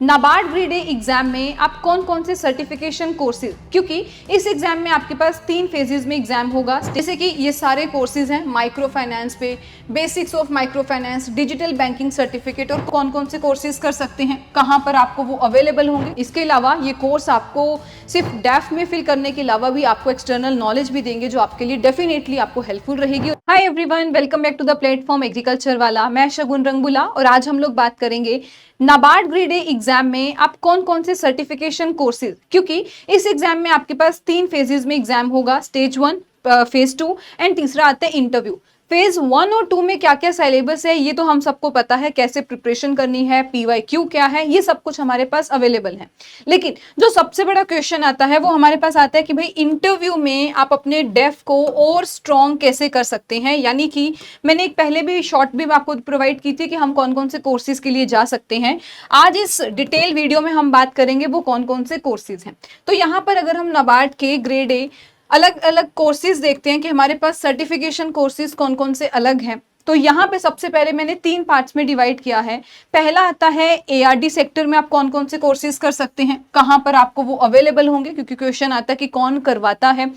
NABARD grade A exam में आप कौन कौन से सर्टिफिकेशन कोर्सेज, क्योंकि इस एग्जाम में आपके पास 3 फेजेस में एग्जाम होगा। जैसे कि ये सारे कोर्सेज हैं माइक्रो फाइनेंस पे, basics of micro finance, digital banking certificate, और कौन कौन से कोर्सेज कर सकते हैं, कहाँ पर आपको वो अवेलेबल होंगे। इसके अलावा ये कोर्स आपको सिर्फ डेफ में फिल करने के अलावा भी आपको एक्सटर्नल नॉलेज भी देंगे, जो आपके लिए डेफिनेटली आपको हेल्पफुल रहेगी। Hi everyone, welcome back to the platform agriculture वाला। मैं शगुन रंगबुला और आज हम लोग बात करेंगे नाबार्ड ग्रेड ए एग्जाम में आप कौन कौन से सर्टिफिकेशन कोर्सेज, क्योंकि इस एग्जाम में आपके पास 3 फेजेस में एग्जाम होगा, स्टेज 1, फेज 2 एंड तीसरा आता है इंटरव्यू। फेज 1 और 2 में क्या क्या सिलेबस है ये तो हम सबको पता है, कैसे प्रिपरेशन करनी है, PYQ क्या है, ये सब कुछ हमारे पास अवेलेबल है। लेकिन जो सबसे बड़ा क्वेश्चन आता है वो हमारे पास आता है कि भाई इंटरव्यू में आप अपने डेफ को और स्ट्रॉन्ग कैसे कर सकते हैं। यानी कि मैंने एक पहले भी शॉर्ट भी आपको प्रोवाइड की थी कि हम कौन कौन से कोर्सेज के लिए जा सकते हैं। आज इस डिटेल वीडियो में हम बात करेंगे वो कौन कौन से कोर्सेज हैं। तो यहाँ पर अगर हम नाबार्ड के ग्रेड ए अलग अलग कोर्सेज देखते हैं कि हमारे पास सर्टिफिकेशन कोर्सेज कौन कौन से अलग हैं, तो यहाँ पे सबसे पहले मैंने 3 पार्ट्स में डिवाइड किया है। पहला आता है ARD सेक्टर में आप कौन कौन से कोर्सेज कर सकते हैं, कहाँ पर आपको वो अवेलेबल होंगे, क्योंकि क्वेश्चन आता है कि कौन करवाता है,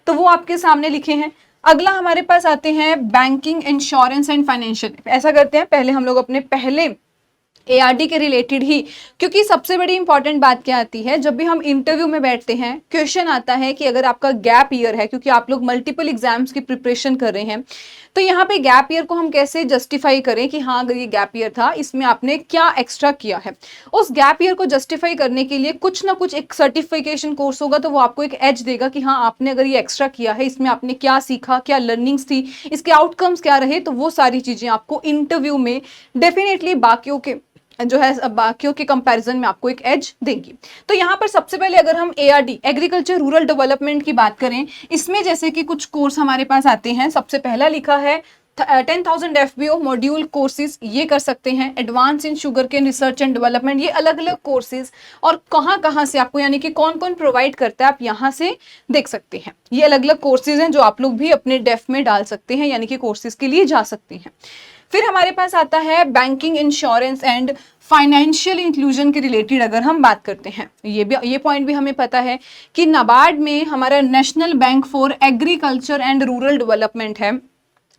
तो वो आपके सामने लिखे हैं। अगला हमारे पास आते हैं बैंकिंग, इंश्योरेंस एंड फाइनेंशियल। ऐसा करते हैं, पहले हम लोग अपने पहले ARD के रिलेटेड ही, क्योंकि सबसे बड़ी इंपॉर्टेंट बात क्या आती है, जब भी हम इंटरव्यू में बैठते हैं क्वेश्चन आता है कि अगर आपका गैप ईयर है, क्योंकि आप लोग मल्टीपल एग्जाम्स की प्रिपरेशन कर रहे हैं, तो यहाँ पे गैप ईयर को हम कैसे जस्टिफाई करें कि हाँ अगर ये गैप ईयर था इसमें आपने क्या एक्स्ट्रा किया है। उस गैप ईयर को जस्टिफाई करने के लिए कुछ ना कुछ एक सर्टिफिकेशन कोर्स होगा, तो वो आपको एक एज देगा कि हाँ आपने अगर ये एक्स्ट्रा किया है, इसमें आपने क्या सीखा, क्या लर्निंग्स थी, इसके आउटकम्स क्या रहे, तो वो सारी चीजें आपको इंटरव्यू में डेफिनेटली बाकियों के कंपैरिजन में आपको एक एज देंगी। तो यहाँ पर सबसे पहले अगर हम ARD एग्रीकल्चर रूरल डेवलपमेंट की बात करें, इसमें जैसे कि कुछ कोर्स हमारे पास आते हैं। सबसे पहला लिखा है 10,000 FBO मॉड्यूल कोर्सेज, ये कर सकते हैं। Advance in sugarcane research and development, ये अलग अलग कोर्सेज और कहाँ से आपको, यानी कि कौन कौन प्रोवाइड करता है, आप यहाँ से देख सकते हैं। ये अलग अलग कोर्सेज हैं जो आप लोग भी अपने डेफ में डाल सकते हैं, यानी कि कोर्सेज के लिए जा सकते हैं। फिर हमारे पास आता है banking, insurance and financial inclusion के रिलेटेड अगर हम बात करते हैं, ये पॉइंट भी हमें पता है कि नाबार्ड में हमारा national bank for agriculture and rural development है,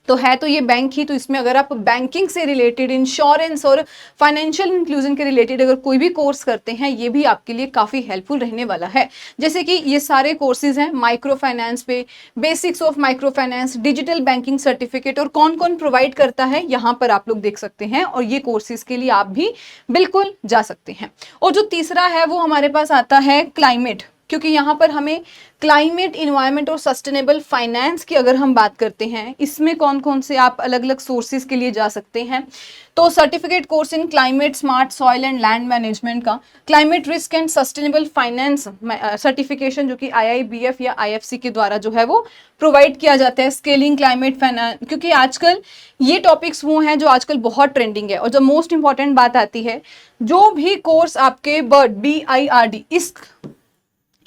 तो ये बैंक ही, तो इसमें अगर आप बैंकिंग से रिलेटेड, इंश्योरेंस और फाइनेंशियल इंक्लूजन के रिलेटेड अगर कोई भी कोर्स करते हैं, ये भी आपके लिए काफ़ी हेल्पफुल रहने वाला है। जैसे कि ये सारे कोर्सेज हैं माइक्रो फाइनेंस पे, basics of micro finance, digital banking certificate, और कौन कौन प्रोवाइड करता है यहाँ पर आप लोग देख सकते हैं, और ये कोर्सेज के लिए आप भी बिल्कुल जा सकते हैं। और जो तीसरा है वो हमारे पास आता है क्लाइमेट, क्योंकि यहाँ पर हमें क्लाइमेट, इन्वायरमेंट और सस्टेनेबल फाइनेंस की अगर हम बात करते हैं, इसमें कौन कौन से आप अलग अलग सोर्सेज के लिए जा सकते हैं। तो certificate course in climate smart soil and land management का, climate risk and sustainable finance certification जो कि IIBF या IFC के द्वारा जो है वो प्रोवाइड किया जाता है। स्केलिंग क्लाइमेट फाइनेंस, क्योंकि आजकल ये टॉपिक्स वो हैं जो आजकल बहुत ट्रेंडिंग है। और जो मोस्ट इंपॉर्टेंट बात आती है, जो भी कोर्स आपके BIRD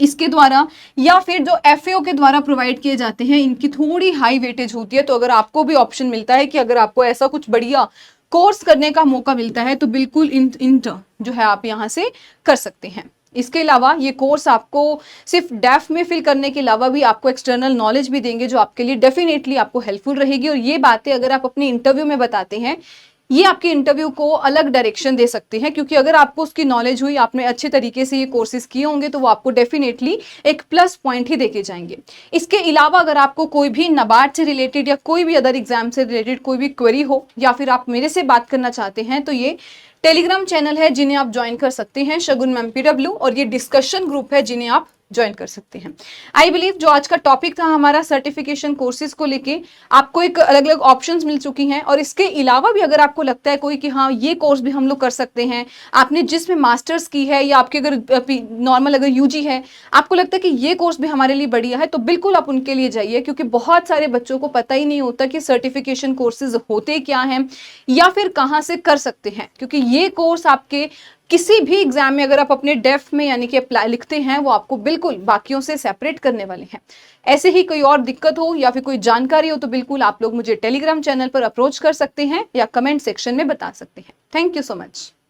इसके द्वारा या फिर जो FAO के द्वारा प्रोवाइड किए जाते हैं, इनकी थोड़ी हाई वेटेज होती है। तो अगर आपको भी ऑप्शन मिलता है कि अगर आपको ऐसा कुछ बढ़िया कोर्स करने का मौका मिलता है, तो बिल्कुल इंटर जो है आप यहाँ से कर सकते हैं। इसके अलावा ये कोर्स आपको सिर्फ डेफ में फिल करने के अलावा भी आपको एक्सटर्नल नॉलेज भी देंगे, जो आपके लिए डेफिनेटली आपको हेल्पफुल रहेगी। और ये बातें अगर आप अपने इंटरव्यू में बताते हैं, ये आपके इंटरव्यू को अलग डायरेक्शन दे सकते हैं, क्योंकि अगर आपको उसकी नॉलेज हुई, आपने अच्छे तरीके से ये कोर्सेज किए होंगे, तो वो आपको डेफिनेटली एक प्लस पॉइंट ही देके जाएंगे। इसके अलावा अगर आपको कोई भी नाबार्ड से रिलेटेड या कोई भी अदर एग्जाम से रिलेटेड कोई भी क्वेरी हो, या फिर आप मेरे से बात करना चाहते हैं, तो ये टेलीग्राम चैनल है जिन्हें आप ज्वाइन कर सकते हैं, शगुन मैम PW, और ये डिस्कशन ग्रुप है जिन्हें आप ज्वाइन कर सकते हैं। आई बिलीव जो आज का टॉपिक था हमारा सर्टिफिकेशन कोर्सेज को लेके, आपको एक अलग अलग ऑप्शंस मिल चुकी हैं। और इसके अलावा भी अगर आपको लगता है कोई कि हाँ ये कोर्स भी हम लोग कर सकते हैं, आपने जिसमें मास्टर्स की है या आपके अगर नॉर्मल अगर UG है, आपको लगता है कि ये कोर्स भी हमारे लिए बढ़िया है, तो बिल्कुल आप उनके लिए जाइए। क्योंकि बहुत सारे बच्चों को पता ही नहीं होता कि सर्टिफिकेशन कोर्सेज होते क्या हैं या फिर कहाँ से कर सकते हैं, क्योंकि ये कोर्स आपके किसी भी एग्जाम में अगर आप अपने डेफ में यानी कि अप्लाई लिखते हैं, वो आपको बिल्कुल बाकियों से सेपरेट करने वाले हैं। ऐसे ही कोई और दिक्कत हो या फिर कोई जानकारी हो, तो बिल्कुल आप लोग मुझे टेलीग्राम चैनल पर अप्रोच कर सकते हैं या कमेंट सेक्शन में बता सकते हैं। Thank you so much.